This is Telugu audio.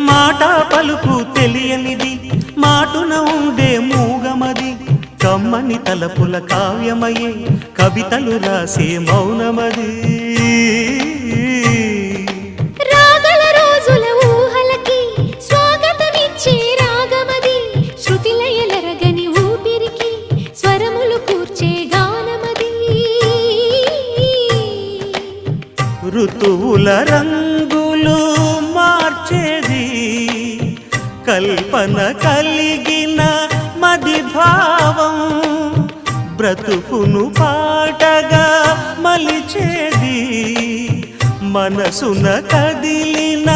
మాట పలుకు తెలియనిది మాటున ఉండే మూగమది కమ్మని తలపుల కావ్యమయే కవితలు రాసే మౌనమది రాగల రోజుల ఊహలకి స్వాగతమిచ్చే రాగమది శృతిలయలరగని ఊపిరికి స్వరములు కూర్చే గానమది ఋతువుల రంగులు మార్చేది కల్పన కలిగిన మది భావం బ్రతుకును పాటగా మలిచేది మనసున కదిలిన